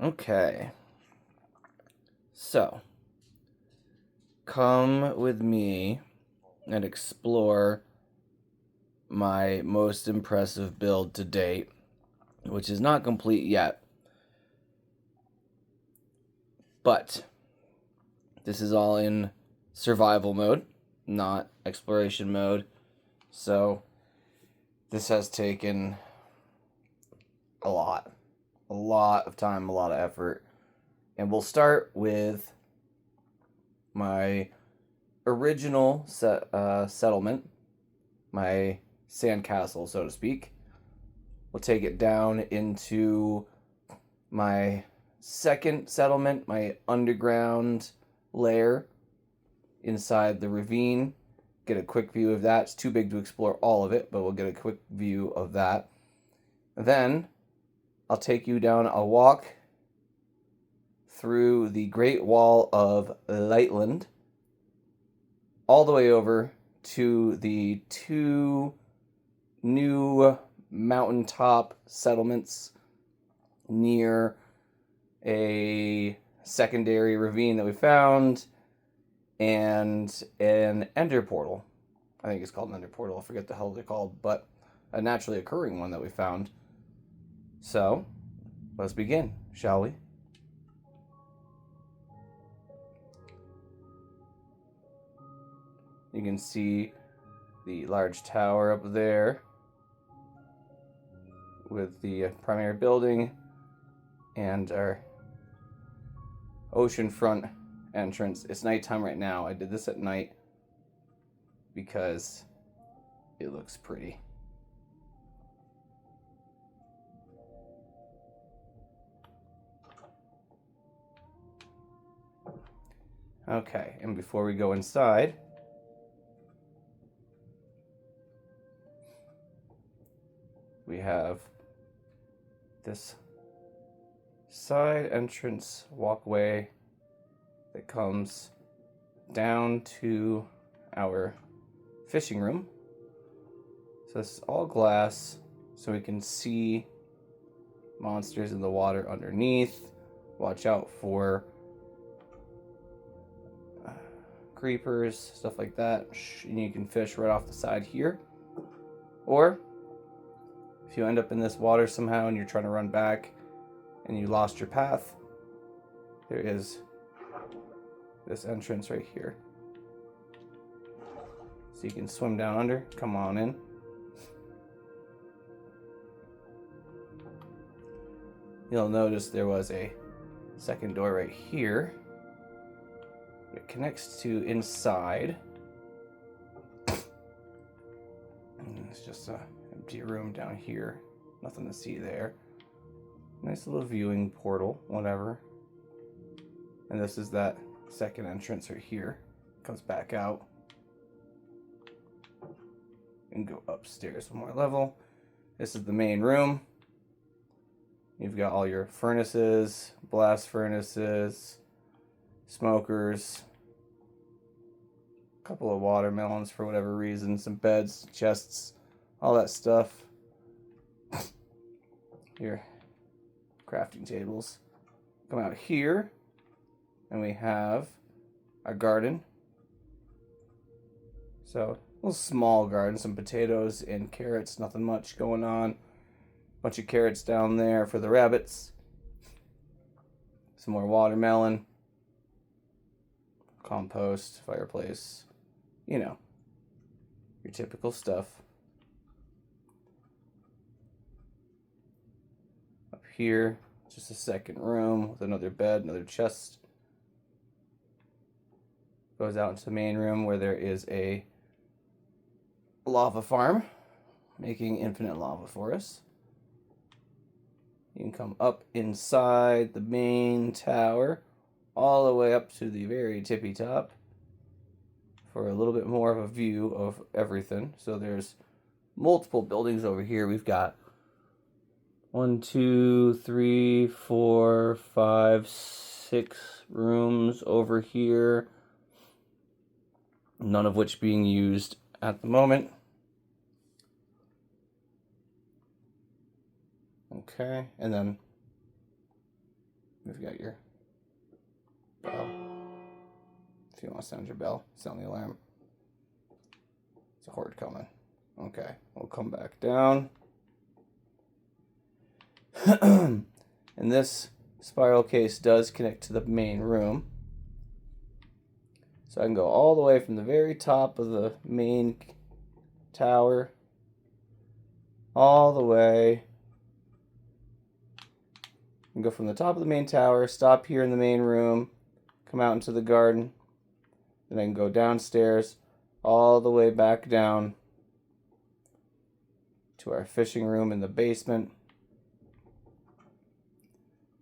Okay. So, come with me and explore my most impressive build to date, which is not complete yet. But this is all in survival mode, not exploration mode. So, this has taken a lot of time, a lot of effort. And we'll start with my original settlement, my sandcastle, so to speak. We'll take it down into my second settlement, my underground lair inside the ravine. Get a quick view of that. It's too big to explore all of it, but we'll get a quick view of that. Then I'll take you down a walk through the Great Wall of Liteland, all the way over to the two new mountaintop settlements near a secondary ravine that we found and an ender portal. I think it's called an ender portal. I forget the hell they're called, but a naturally occurring one that we found. So, let's begin, shall we? You can see the large tower up there with the primary building and our oceanfront entrance. It's nighttime right now. I did this at night because it looks pretty. Okay, and before we go inside, we have this side entrance walkway that comes down to our fishing room. So this is all glass, so we can see monsters in the water underneath. Watch out for creepers, stuff like that. And you can fish right off the side here. Or if you end up in this water somehow and you're trying to run back and you lost your path, there is this entrance right here. So you can swim down under, come on in. You'll notice there was a second door right here. It connects to inside. And it's just an empty room down here. Nothing to see there. Nice little viewing portal, whatever. And this is that second entrance right here. Comes back out. And go upstairs one more level. This is the main room. You've got all your furnaces, blast furnaces, smokers, a couple of watermelons for whatever reason, some beds, chests, all that stuff. Your crafting tables. Come out here, and we have our garden. So, a little small garden, some potatoes and carrots, nothing much going on. Bunch of carrots down there for the rabbits. Some more watermelon. Compost, fireplace. You know, your typical stuff. Up here, just a second room with another bed, another chest. Goes out into the main room where there is a lava farm making infinite lava for us. You can come up inside the main tower, all the way up to the very tippy top for a little bit more of a view of everything. So there's multiple buildings over here. We've got 1, 2, 3, 4, 5, 6 rooms over here, none of which being used at the moment. Okay, and then You've got your bell. If you want to sound your bell, sound the alarm. It's a horde coming. Okay, we'll come back down. And this spiral case does connect to the main room. So I can go all the way from the very top of the main tower, all the way. And go from the top of the main tower, stop here in the main room, come out into the garden, and then go downstairs, all the way back down to our fishing room in the basement.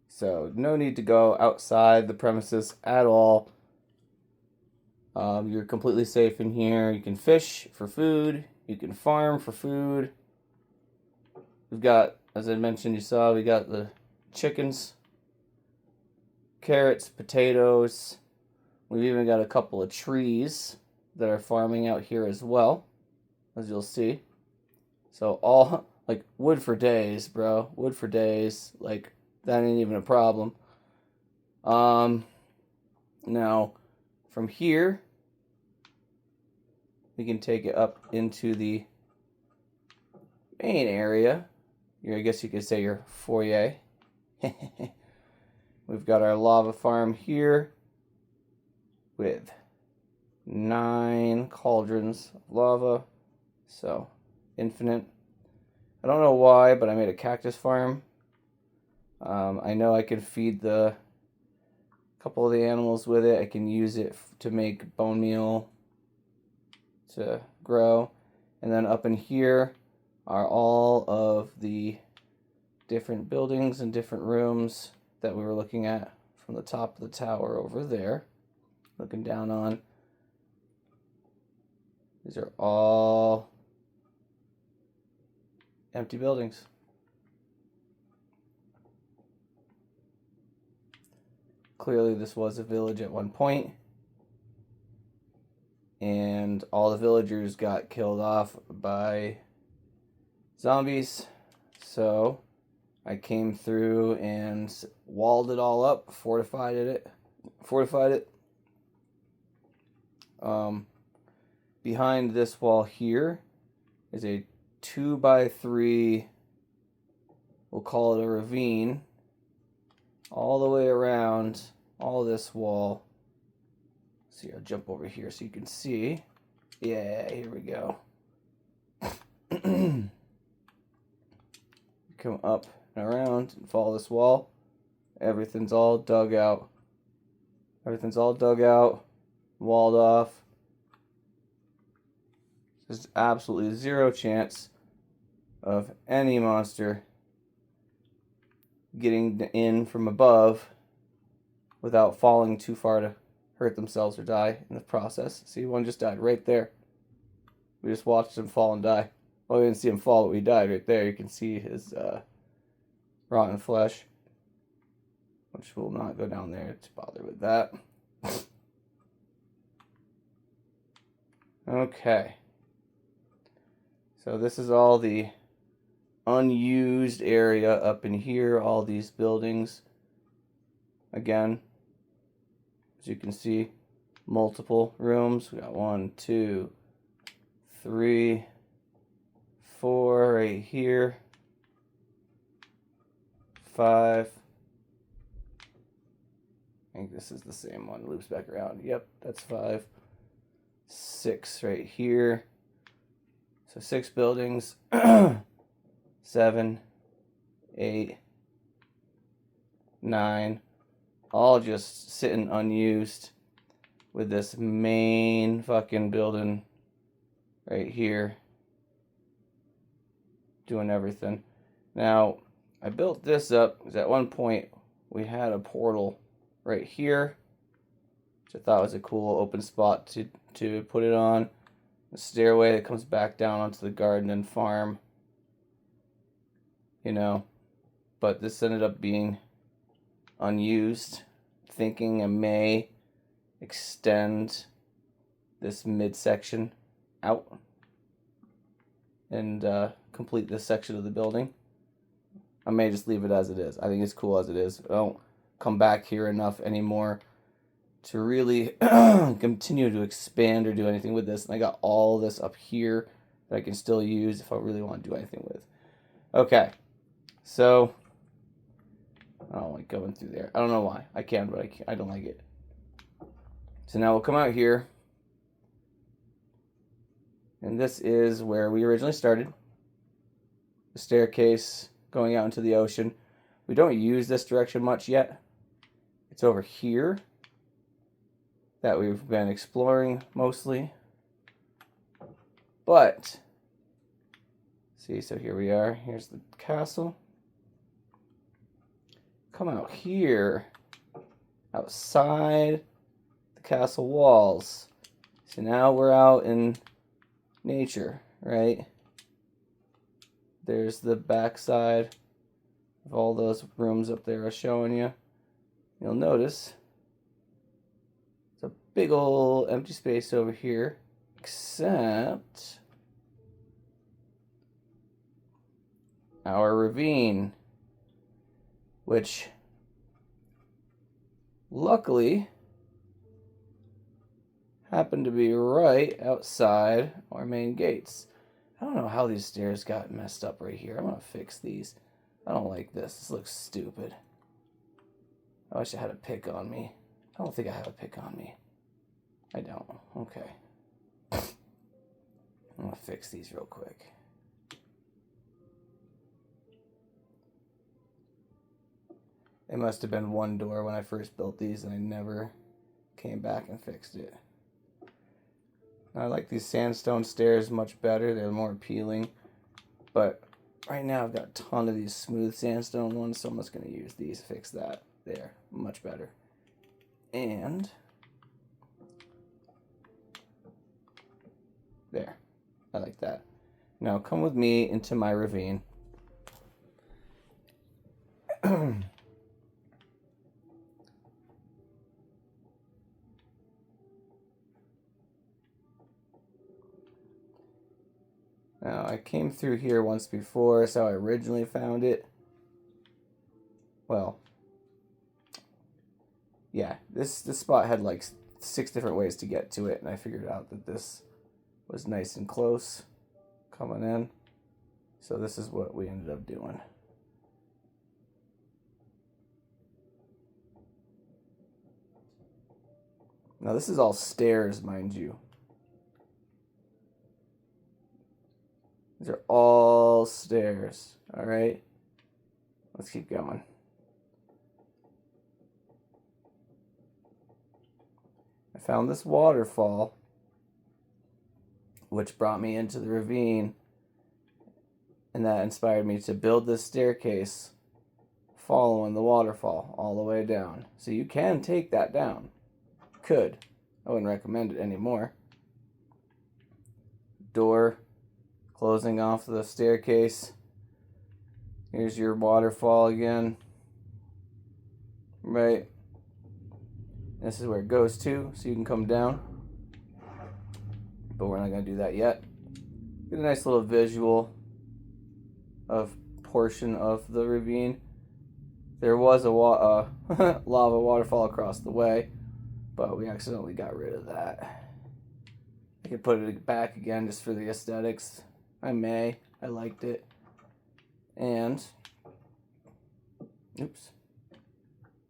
So no need to go outside the premises at all. You're completely safe in here. You can fish for food. You can farm for food. We've got, as I mentioned, you saw, we got the chickens, carrots, potatoes. We've even got a couple of trees that are farming out here as well, as you'll see. So all, like, wood for days, bro. Wood for days. Like, that ain't even a problem. Now, from here, we can take it up into the main area. I guess you could say your foyer. We've got our lava farm here with 9 cauldrons of lava. So, infinite. I don't know why, but I made a cactus farm. I know I can feed a couple of the animals with it. I can use it to make bone meal to grow. And then up in here are all of the different buildings and different rooms that we were looking at from the top of the tower over there, looking down on. These are all empty buildings. Clearly this was a village at one point, and all the villagers got killed off by zombies, so I came through and walled it all up, fortified it. Behind this wall here is a 2x3, we'll call it a ravine, all the way around all this wall. See, I'll jump over here so you can see. Yeah, here we go. Come up and around and follow this wall. Everything's all dug out. Everything's all dug out, walled off. There's absolutely zero chance of any monster getting in from above without falling too far to hurt themselves or die in the process. See, one just died right there. We just watched him fall and die. Well, we didn't see him fall, but he died right there. You can see his rotten flesh, which will not go down there to bother with that. Okay. So this is all the unused area up in here, all these buildings. Again, as you can see, multiple rooms. We got 1, 2, 3, 4 right here. 5. I think this is the same one. Loops back around. Yep, that's 5. 6 right here. So 6 buildings. 7, 8, 9. All just sitting unused with this main fucking building right here doing everything. Now, I built this up because at one point we had a portal right here, which I thought was a cool open spot to put it on. A stairway that comes back down onto the garden and farm, you know, but this ended up being unused, thinking I may extend this midsection out and complete this section of the building. I may just leave it as it is. I think it's cool as it is. I don't come back here enough anymore to really continue to expand or do anything with this. And I got all this up here that I can still use if I really want to do anything with. Okay, so I don't like going through there. I don't know why. I can, but I don't like it. So now we'll come out here. And this is where we originally started. The staircase going out into the ocean. We don't use this direction much yet. It's over here that we've been exploring mostly. But, see, so here we are. Here's the castle. Come out here, outside the castle walls. So now we're out in nature, right? There's the backside of all those rooms up there I was showing you. You'll notice it's a big old empty space over here, except our ravine, which luckily happened to be right outside our main gates. I don't know how these stairs got messed up right here. I'm gonna fix these. I don't like this. This looks stupid. I wish I had a pick on me. I don't think I have a pick on me. I don't. Okay. I'm gonna fix these real quick. It must have been one door when I first built these and I never came back and fixed it. I like these sandstone stairs much better. They're more appealing. But right now I've got a ton of these smooth sandstone ones, so I'm just going to use these to fix that. There. Much better. And there. I like that. Now come with me into my ravine. Now, I came through here once before. That's how I originally found it. Well, yeah, this spot had like 6 different ways to get to it, and I figured out that this was nice and close coming in. So this is what we ended up doing. Now, this is all stairs, mind you. These are all stairs, all right? Let's keep going. I found this waterfall, which brought me into the ravine, and that inspired me to build this staircase following the waterfall all the way down. So you can take that down. Could. I wouldn't recommend it anymore. Door closing off the staircase. Here's your waterfall again. Right. This is where it goes to, so you can come down. But we're not going to do that yet. Get a nice little visual of portion of the ravine. There was a lava waterfall across the way, but we accidentally got rid of that. I could put it back again just for the aesthetics. I may. I liked it. And, oops,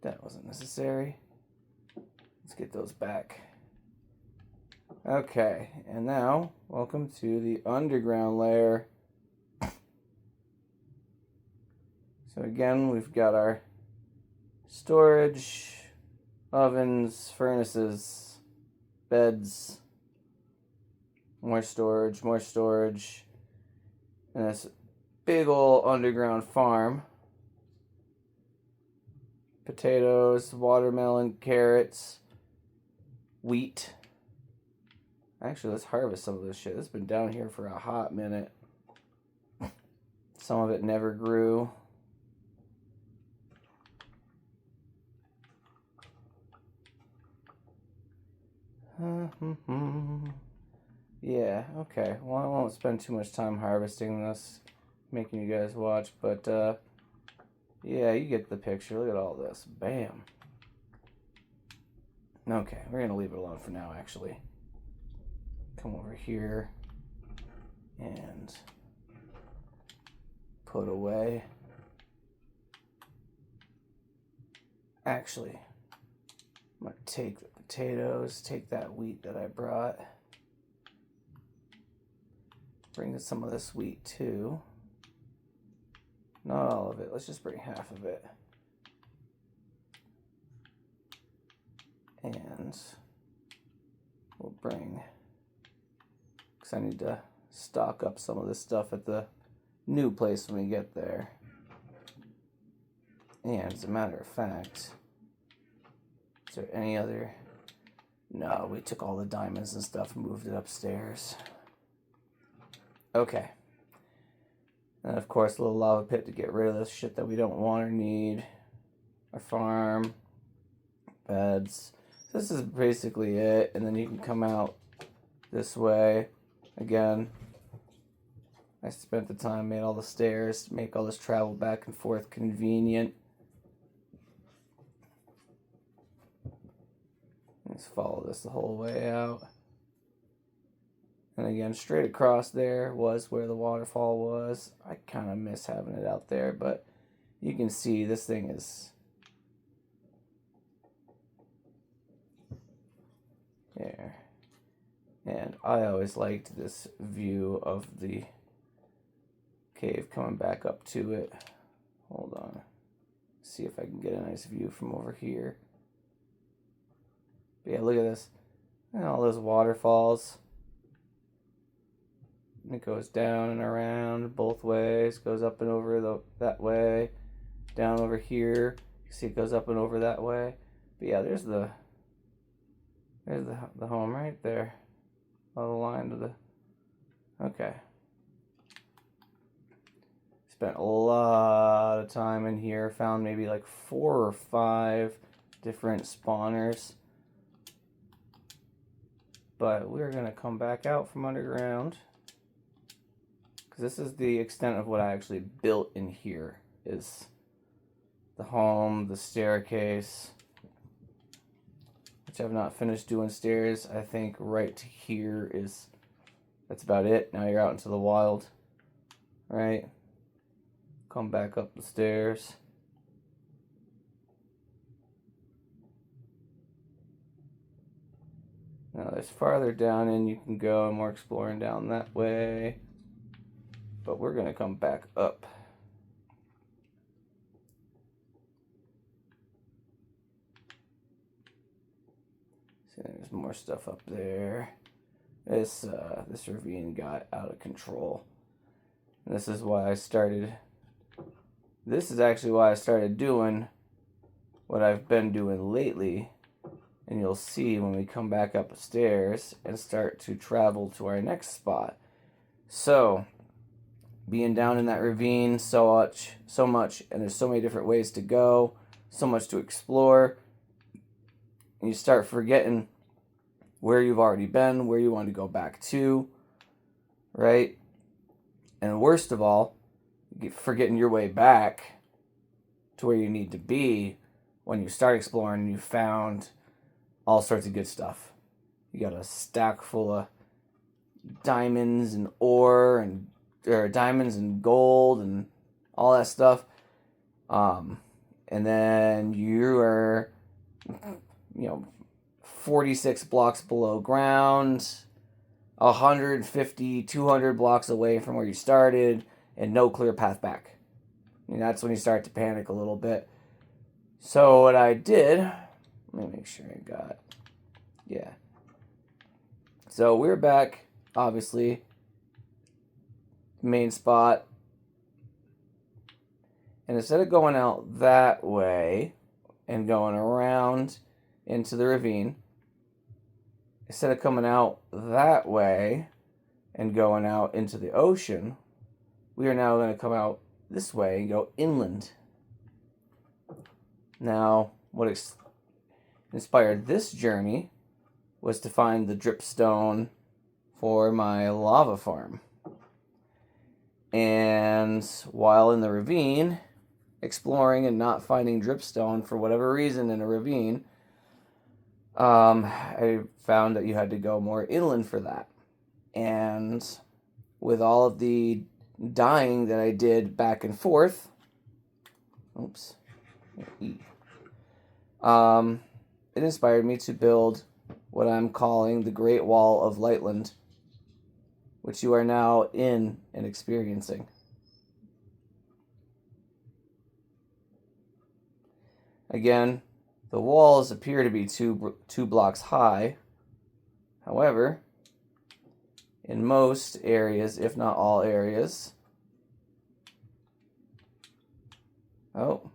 that wasn't necessary. Let's get those back. Okay, and now, welcome to the underground layer. So again, we've got our storage, ovens, furnaces, beds, more storage, and this big old underground farm. Potatoes, watermelon, carrots, wheat. Actually, let's harvest some of this shit. It's been down here for a hot minute. Some of it never grew. Yeah, okay. Well, I won't spend too much time harvesting this, making you guys watch, but Yeah, you get the picture. Look at all this. Bam. Okay, we're going to leave it alone for now, actually. Come over here and put away. Actually, I'm going to take the potatoes, take that wheat that I brought. Bring some of this wheat too. Not all of it. Let's just bring half of it. And we'll bring, because I need to stock up some of this stuff at the new place when we get there. And as a matter of fact, is there any other? No, we took all the diamonds and stuff and moved it upstairs. Okay. And of course, a little lava pit to get rid of this shit that we don't want or need. Our farm, beds. So this is basically it. And then you can come out this way. Again, I spent the time, made all the stairs to make all this travel back and forth convenient. Let's follow this the whole way out. And again, straight across there was where the waterfall was. I kind of miss having it out there, but you can see this thing is there. And I always liked this view of the cave coming back up to it. Hold on. See if I can get a nice view from over here. But yeah, look at this. And all those waterfalls. And it goes down and around both ways. Goes up and over that way. Down over here. You see it goes up and over that way. But yeah, there's the home right there. On the line to the... Okay. Spent a lot of time in here. Found maybe like 4 or 5 different spawners. But we're going to come back out from underground. Because this is the extent of what I actually built in here. Is the home, the staircase. Which I've not finished doing stairs. I think right to here is... That's about it. Now you're out into the wild. Right? Come back up the stairs. Now there's farther down in you can go, and we're exploring down that way. But we're going to come back up. See, there's more stuff up there. This ravine got out of control. And this is why I started... This is actually why I started doing what I've been doing lately. And you'll see when we come back up the stairs and start to travel to our next spot. So, being down in that ravine so much, and there's so many different ways to go, so much to explore, and you start forgetting where you've already been, where you want to go back to, right? And worst of all, forgetting your way back to where you need to be when you start exploring and you found all sorts of good stuff. You got a stack full of diamonds and ore and diamonds and gold and all that stuff. And then you are, 46 blocks below ground, 150, 200 blocks away from where you started, and no clear path back. And that's when you start to panic a little bit. So what I did, let me make sure I got, yeah. So we're back, obviously, main spot. And instead of going out that way and going around into the ravine, instead of coming out that way and going out into the ocean, we are now going to come out this way and go inland. Now, what inspired this journey was to find the dripstone for my lava farm. And while in the ravine, exploring and not finding dripstone for whatever reason in a ravine, I found that you had to go more inland for that. And with all of the dying that I did back and forth, oops, it inspired me to build what I'm calling the Great Wall of Liteland, which you are now in and experiencing. Again, the walls appear to be two blocks high. However, in most areas, if not all areas, oh,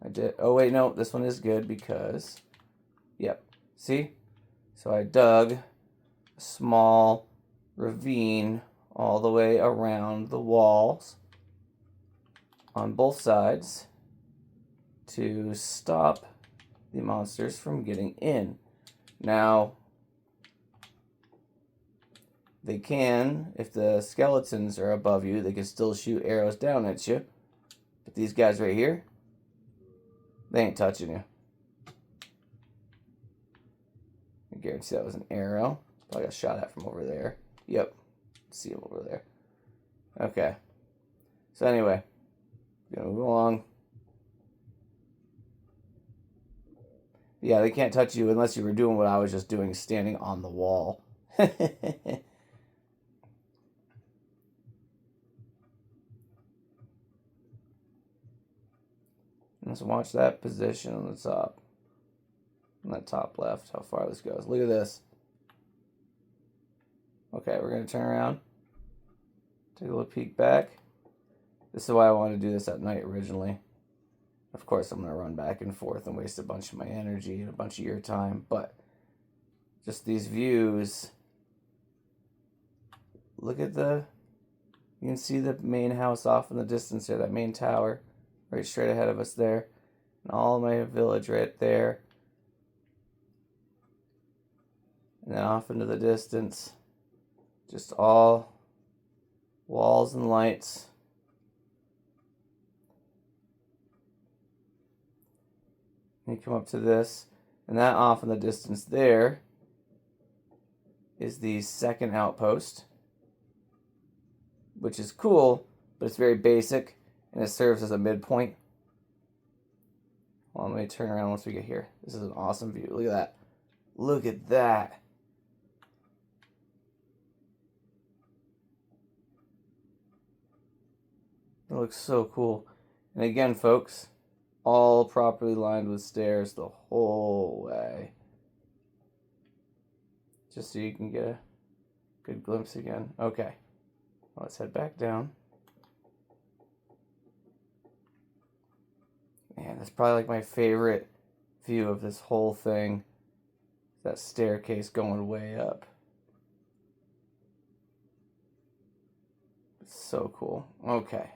wait, no, this one is good because, yep, see? So I dug a small ravine all the way around the walls on both sides to stop the monsters from getting in. Now, they can, if the skeletons are above you, they can still shoot arrows down at you. But these guys right here, they ain't touching you. I guarantee that was an arrow. Probably got shot at from over there. Yep. See him over there. Okay. So anyway, gonna move along. Yeah, they can't touch you unless you were doing what I was just doing, standing on the wall. Let's watch that position on the top. On that top left, how far this goes. Look at this. Okay, we're going to turn around. Take a little peek back. This is why I wanted to do this at night originally. Of course, I'm going to run back and forth and waste a bunch of my energy and a bunch of your time. But just these views. Look at you can see the main house off in the distance there, that main tower. Right straight ahead of us there. And all of my village right there. And then off into the distance, just all walls and lights. And you come up to this, and that off in the distance there is the second outpost, which is cool, but it's very basic, and it serves as a midpoint. Well, let me turn around once we get here. This is an awesome view. Look at that. Look at that. It looks so cool. And again, folks, all properly lined with stairs the whole way. Just so you can get a good glimpse again. Okay. Well, let's head back down. Man, that's probably like my favorite view of this whole thing. That staircase going way up. It's so cool. Okay.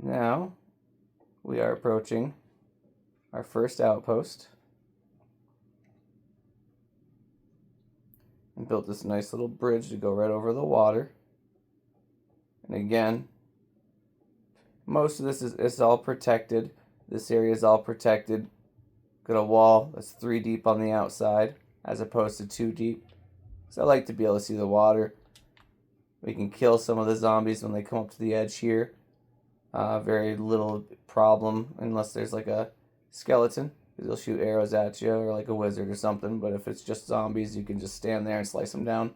Now, we are approaching our first outpost. And built this nice little bridge to go right over the water. And again, most of this is all protected. This area is all protected. Got a wall that's 3 deep on the outside as opposed to 2 deep. So I like to be able to see the water. We can kill some of the zombies when they come up to the edge here. Very little problem unless there's like a skeleton. They'll shoot arrows at you or like a wizard or something. But if it's just zombies, you can just stand there and slice them down.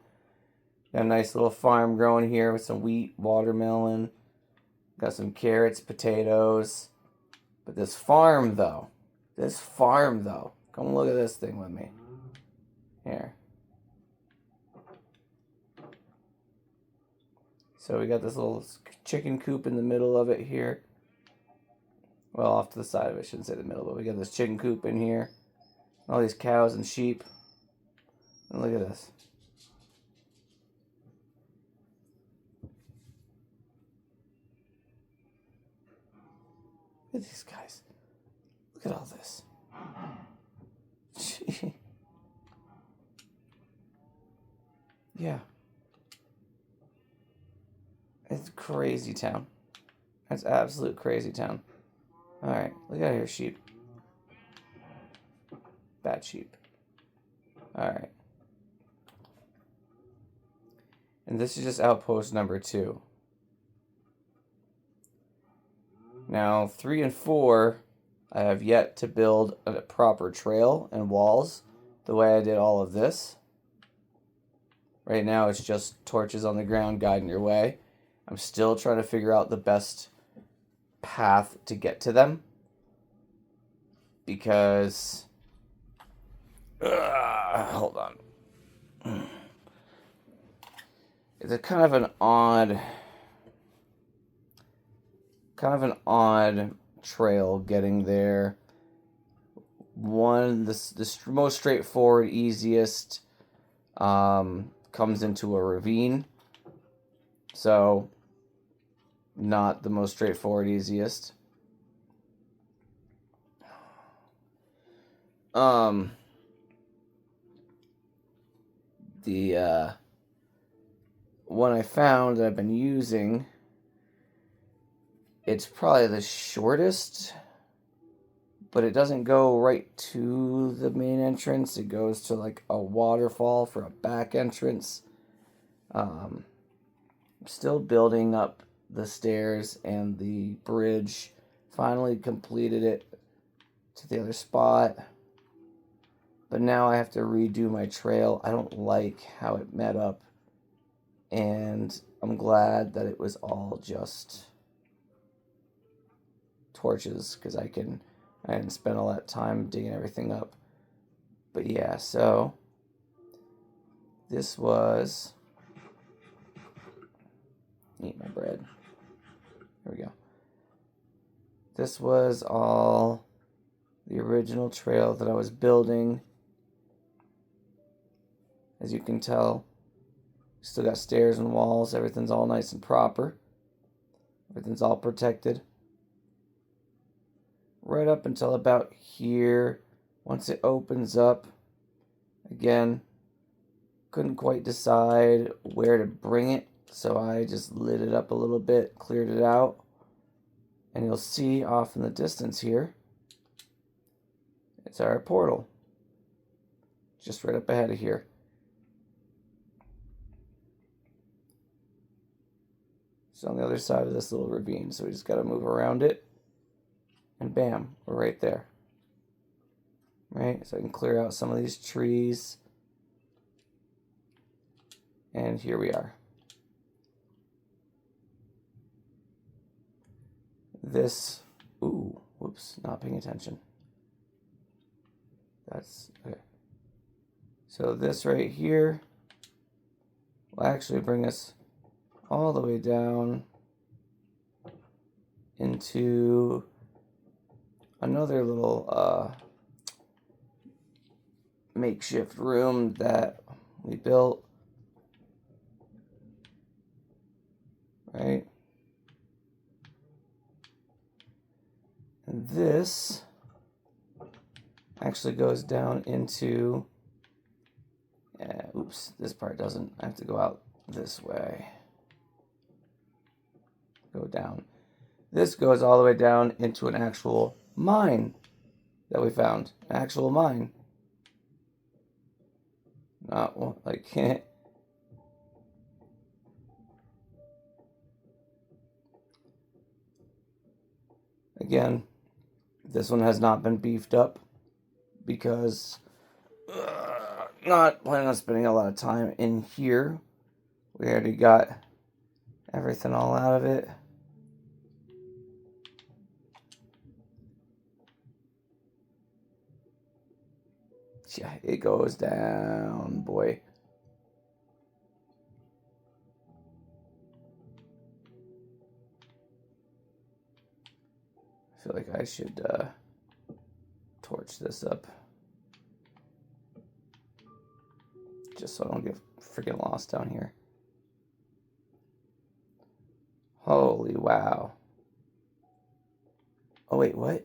Got a nice little farm growing here with some wheat, watermelon. Got some carrots, potatoes. But this farm though. Come look at this thing with me. Here. So we got this little chicken coop in the middle of it here. Well, off to the side of it, I shouldn't say the middle, but we got this chicken coop in here. All these cows and sheep. And look at this. Look at these guys. Look at all this. Yeah. It's crazy town. That's absolute crazy town. Alright, look out here, sheep. Bad sheep. Alright. And this is just outpost number 2. Now, 3 and 4, I have yet to build a proper trail and walls the way I did all of this. Right now, it's just torches on the ground guiding your way. I'm still trying to figure out the best path to get to them. Because... hold on. It's a kind of an odd trail getting there. One, the most straightforward, easiest, comes into a ravine. So, not the most straightforward, easiest. The one I found that I've been using, it's probably the shortest, but it doesn't go right to the main entrance. It goes to like a waterfall for a back entrance. I'm still building up the stairs and the bridge. Finally completed it to the other spot. But now I have to redo my trail. I don't like how it met up. And I'm glad that it was all just torches, because I didn't spend all that time digging everything up. But yeah, so this was... Eat my bread. Here we go. This was all the original trail that I was building. As you can tell, still got stairs and walls. Everything's all nice and proper. Everything's all protected. Right up until about here. Once it opens up, again, couldn't quite decide where to bring it. So I just lit it up a little bit, cleared it out. And you'll see off in the distance here, it's our portal. Just right up ahead of here. It's on the other side of this little ravine, so we just got to move around it. And bam, we're right there. Right? So I can clear out some of these trees. And here we are. This, ooh, whoops, not paying attention. That's, okay. So this right here will actually bring us all the way down into another little makeshift room that we built. Right? And this actually goes down into, oops, this part doesn't. I have to go out this way. Go down. This goes all the way down into an actual mine that we found. An actual mine. Not like again, this one has not been beefed up because not planning on spending a lot of time in here. We already got everything all out of it. Yeah, it goes down, boy. I feel like I should torch this up. Just so I don't get freaking lost down here. Holy wow. Oh wait, what?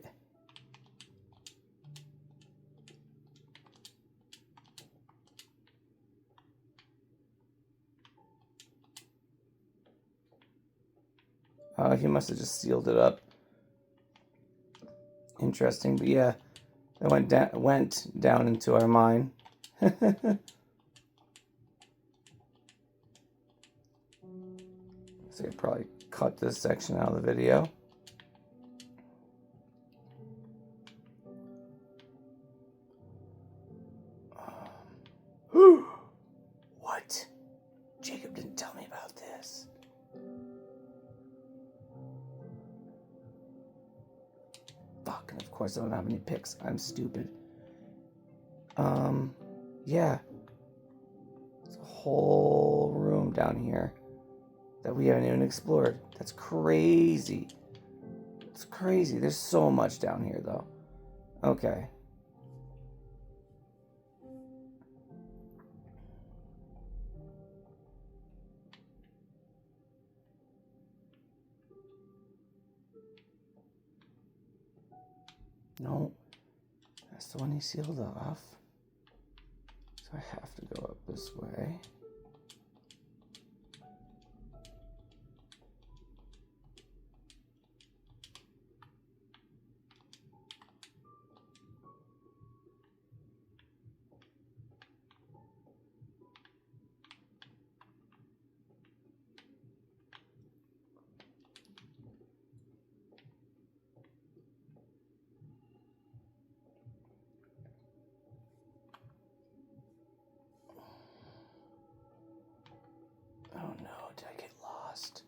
He must have just sealed it up. Interesting, but yeah, that went down into our mine. So I could probably cut this section out of the video. What? Jacob didn't tell me about this. Fuck, and of course I don't have any picks. I'm stupid. Yeah. There's a whole room down here that we haven't even explored. That's crazy. It's crazy. There's so much down here, though. Okay. No. That's the one he sealed off. So I have to go up this way. Oh no, did I get lost?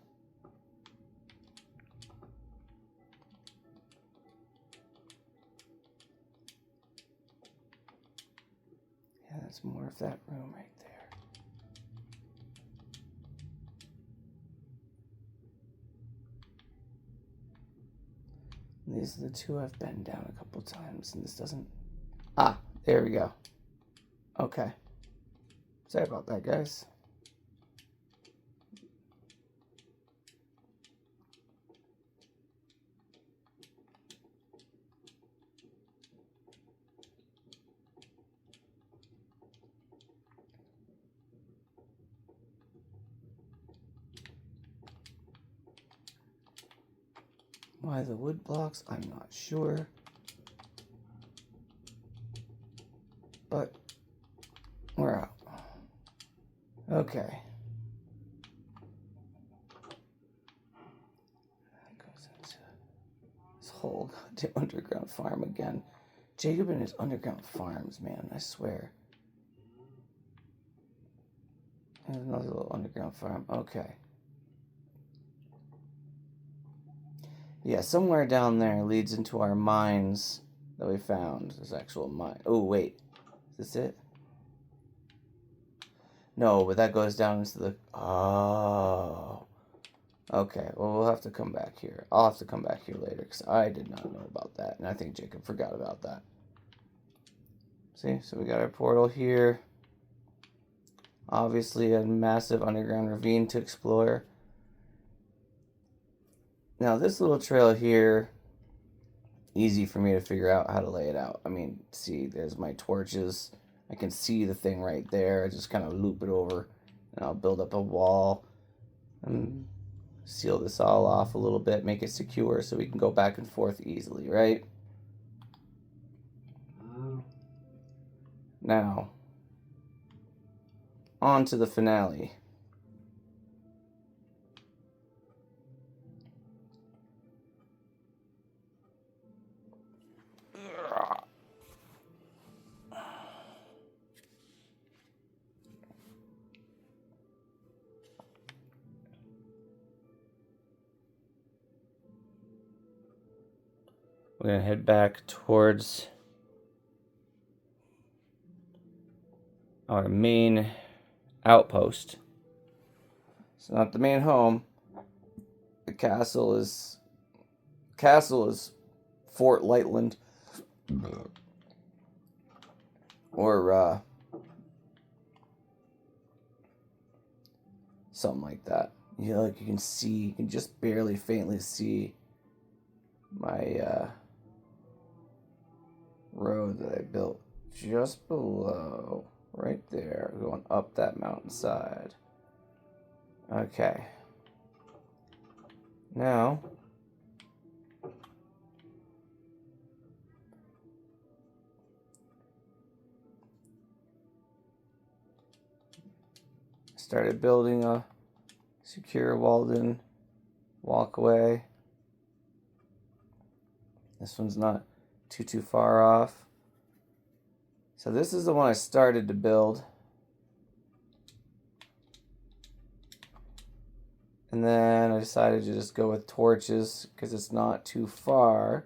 Yeah, that's more of that room right there. These are the two I've been down a couple times, and this doesn't... Ah, there we go. Okay. Sorry about that, guys. Why the wood blocks? I'm not sure. But we're out. Okay. That goes into this whole goddamn underground farm again. Jacob and his underground farms, man, I swear. There's another little underground farm. Okay. Yeah, somewhere down there leads into our mines that we found. There's actual mine. Oh, wait. Is this it? No, but that goes down into the... Oh. Okay, well, we'll have to come back here. I'll have to come back here later, because I did not know about that. And I think Jacob forgot about that. See? So we got our portal here. Obviously, a massive underground ravine to explore. Now, this little trail here, easy for me to figure out how to lay it out. I mean, see, there's my torches. I can see the thing right there. I just kind of loop it over, and I'll build up a wall and seal this all off a little bit, make it secure so we can go back and forth easily, right? Now, on to the finale. We're going to head back towards our main outpost. It's not the main home. The castle is Fort Liteland. Or something like that. You know, like you can just barely faintly see my road that I built just below, right there, going up that mountainside. Okay. Now, started building a secure walled-in walkway. This one's not too far off. So this is the one I started to build. And then I decided to just go with torches because it's not too far.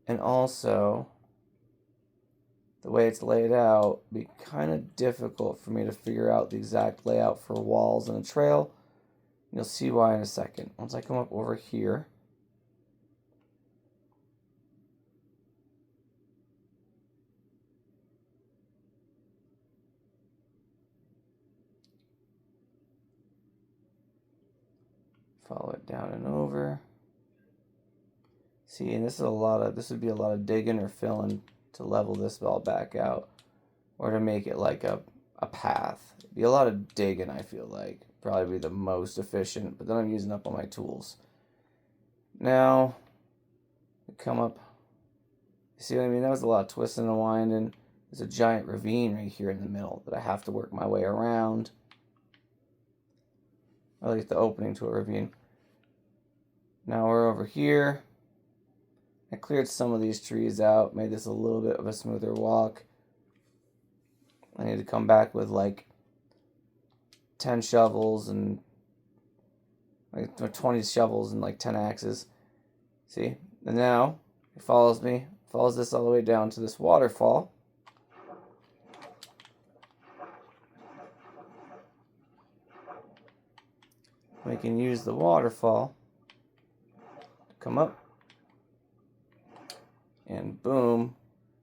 And also, the way it's laid out, it'd be kind of difficult for me to figure out the exact layout for walls and a trail. You'll see why in a second. Once I come up over here, follow it down and over. See, and this would be a lot of digging or filling to level this all back out, or to make it like a path. It'd be a lot of digging, I feel like. Probably be the most efficient, but then I'm using up all my tools. Now, come up. See what I mean? That was a lot of twisting and winding. There's a giant ravine right here in the middle that I have to work my way around. I like the opening to a ravine. Now we're over here. I cleared some of these trees out, made this a little bit of a smoother walk. I need to come back with like 10 shovels and like 20 shovels and like 10 axes. See? And now it follows this all the way down to this waterfall. We can use the waterfall to come up. And boom,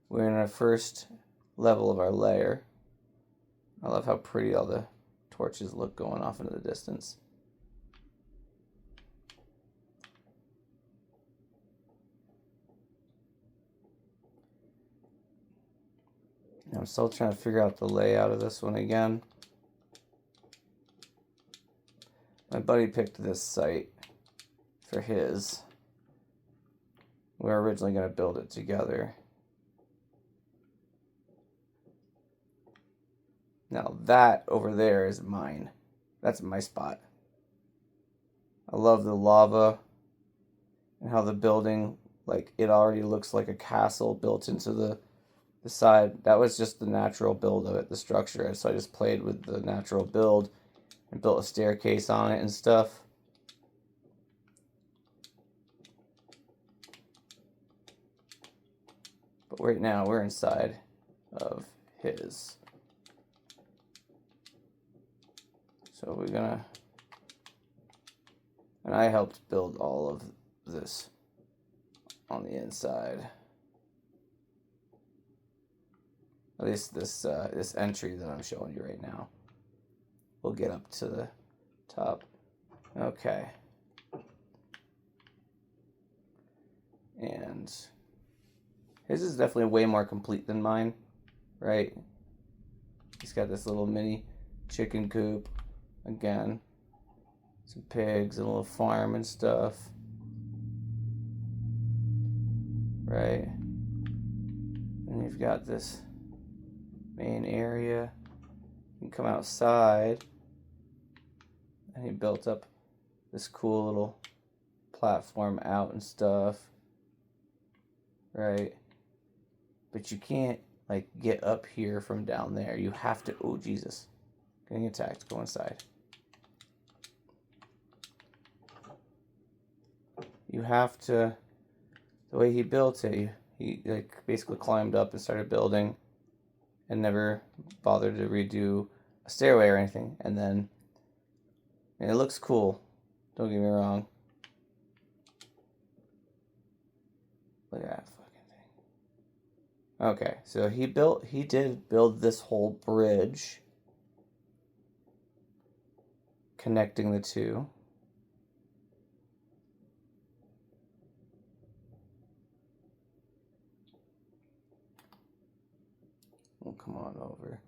we're in our first level of our layer. I love how pretty all the torches look going off into the distance. I'm still trying to figure out the layout of this one again. My buddy picked this site for his. We were originally going to build it together. Now that over there is mine. That's my spot. I love the lava and how the building, like, it already looks like a castle built into the side. That was just the natural build of it, the structure. So I just played with the natural build and built a staircase on it and stuff. But right now we're inside of his. So we're gonna, and I helped build all of this on the inside. At least this entry that I'm showing you right now. We'll get up to the top. Okay. And his is definitely way more complete than mine, right? He's got this little mini chicken coop. Again, some pigs and a little farm and stuff, right? And you've got this main area. You can come outside, and he built up this cool little platform out and stuff, right? But you can't like get up here from down there. You have to, oh Jesus, getting attacked, go inside. You have to, the way he built it, he like basically climbed up and started building and never bothered to redo a stairway or anything. And then, and it looks cool, don't get me wrong. Look at that fucking thing. Okay, so he did build this whole bridge connecting the two. We'll come on over.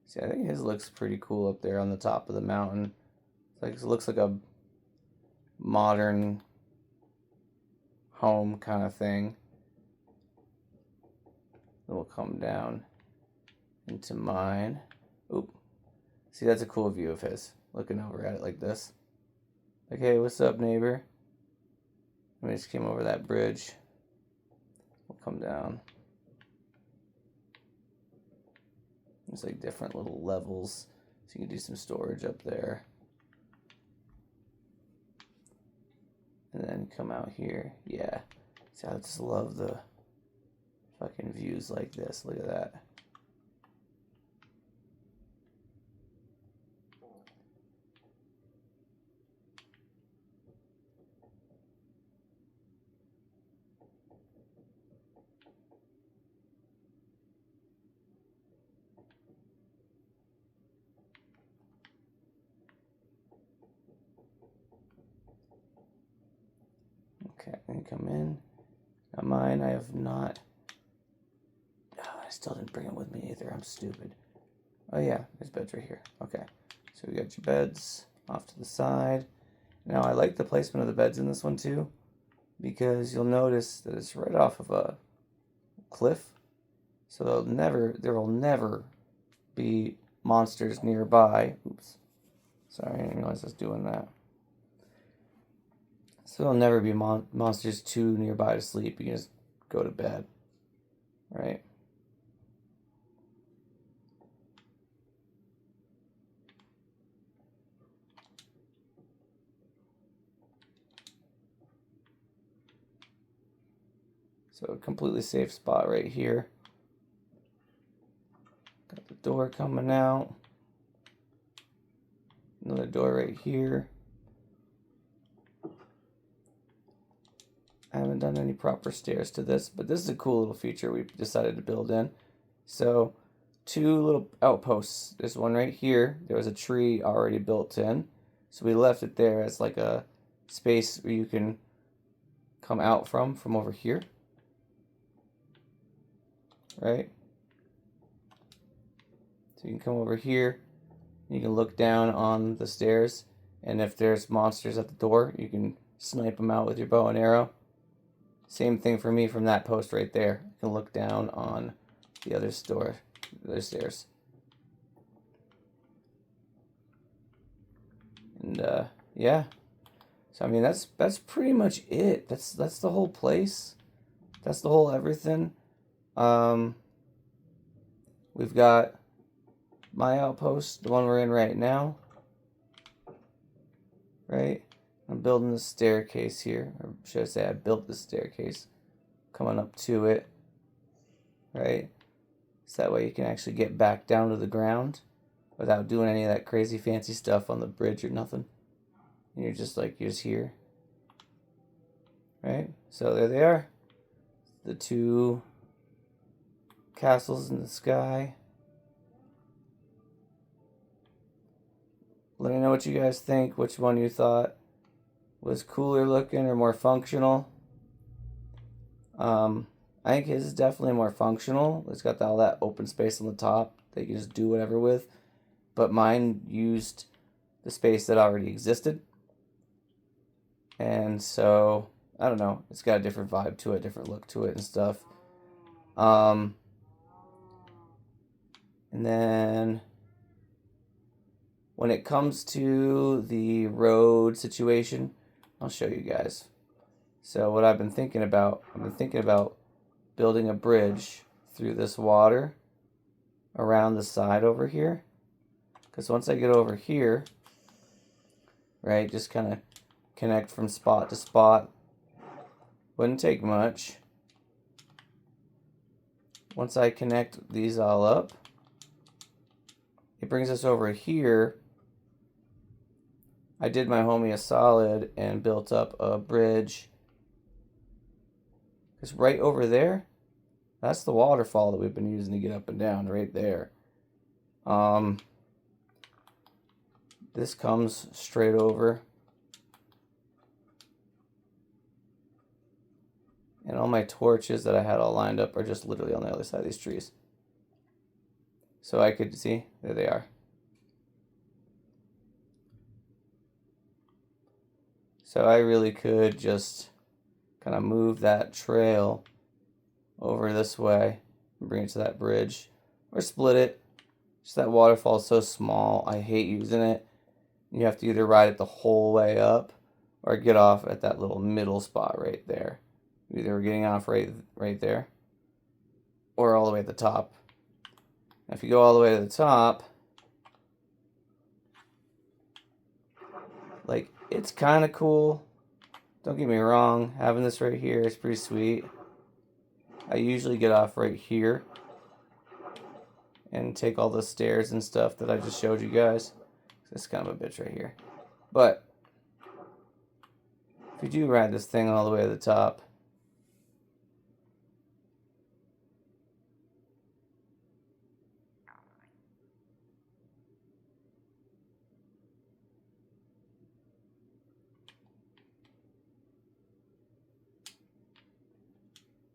See, I think his looks pretty cool up there on the top of the mountain. It's like, it looks like a modern home kind of thing. Then we'll come down into mine. Oop. See, that's a cool view of his, looking over at it like this. Like, hey, what's up, neighbor? We just came over that bridge. We'll come down. There's like different little levels, so you can do some storage up there. And then come out here. Yeah. See, I just love the fucking views like this. Look at that. Okay, I'm gonna come in. Now mine, I have not. Oh, I still didn't bring it with me either. I'm stupid. Oh yeah, there's beds right here. Okay, so we got your beds off to the side. Now I like the placement of the beds in this one too, because you'll notice that it's right off of a cliff, so there will never be monsters nearby. Oops, sorry, I didn't realize I was doing that. So there'll never be monsters too nearby to sleep. You can just go to bed, right? So a completely safe spot right here. Got the door coming out. Another door right here. I haven't done any proper stairs to this, but this is a cool little feature we decided to build in. So 2 little outposts. There's one right here. There was a tree already built in, so we left it there as like a space where you can come out from over here, right? So you can come over here, you can look down on the stairs, and if there's monsters at the door, you can snipe them out with your bow and arrow. Same thing for me from that post right there. You can look down on the other stairs. And yeah. So I mean that's pretty much it. That's the whole place. That's the whole everything. We've got my outpost, the one we're in right now. Right? I'm building the staircase here, or should I say I built the staircase coming up to it, right? So that way you can actually get back down to the ground without doing any of that crazy fancy stuff on the bridge or nothing. And you're just here, right? So there they are, the 2 castles in the sky. Let me know what you guys think, which one you thought was cooler looking or more functional. I think his is definitely more functional. It's got all that open space on the top that you can just do whatever with. But mine used the space that already existed. And so, I don't know. It's got a different vibe to it, different look to it and stuff. And then when it comes to the road situation, I'll show you guys. So what I've been thinking about building a bridge through this water around the side over here. Because once I get over here, right, just kind of connect from spot to spot. Wouldn't take much. Once I connect these all up, it brings us over here. I did my homie a solid and built up a bridge. Because right over there, that's the waterfall that we've been using to get up and down, right there. This comes straight over. And all my torches that I had all lined up are just literally on the other side of these trees. So I could see, there they are. So I really could just kind of move that trail over this way and bring it to that bridge, or split it. Just that waterfall is so small, I hate using it. You have to either ride it the whole way up or get off at that little middle spot right there. Either we're getting off right there or all the way at the top. Now, if you go all the way to the top, like, it's kind of cool. Don't get me wrong, having this right here is pretty sweet. I usually get off right here and take all the stairs and stuff that I just showed you guys. It's kind of a bitch right here. But if you do ride this thing all the way to the top,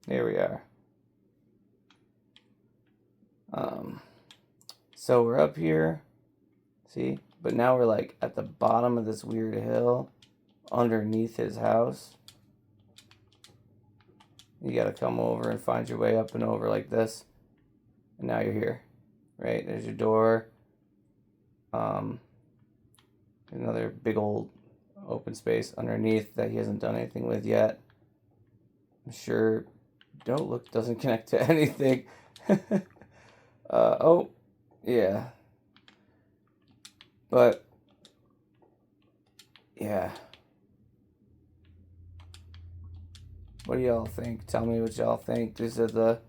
there we are. So we're up here, see? But now we're like at the bottom of this weird hill underneath his house. You gotta come over and find your way up and over like this. And now you're here, right? There's your door. Another big old open space underneath that he hasn't done anything with yet. I'm sure doesn't connect to anything. Oh, yeah. But, yeah. What do y'all think? Tell me what y'all think. These are the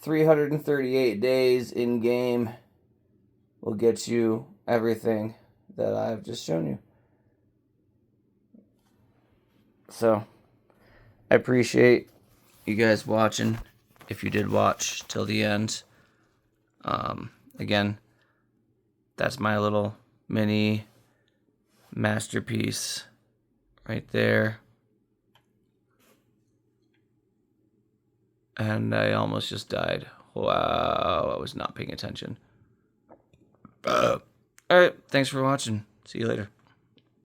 338 days in game will get you everything that I've just shown you. So, I appreciate you guys watching, if you did watch till the end. Again, that's my little mini masterpiece right there. And I almost just died. Wow, I was not paying attention. Alright, thanks for watching. See you later.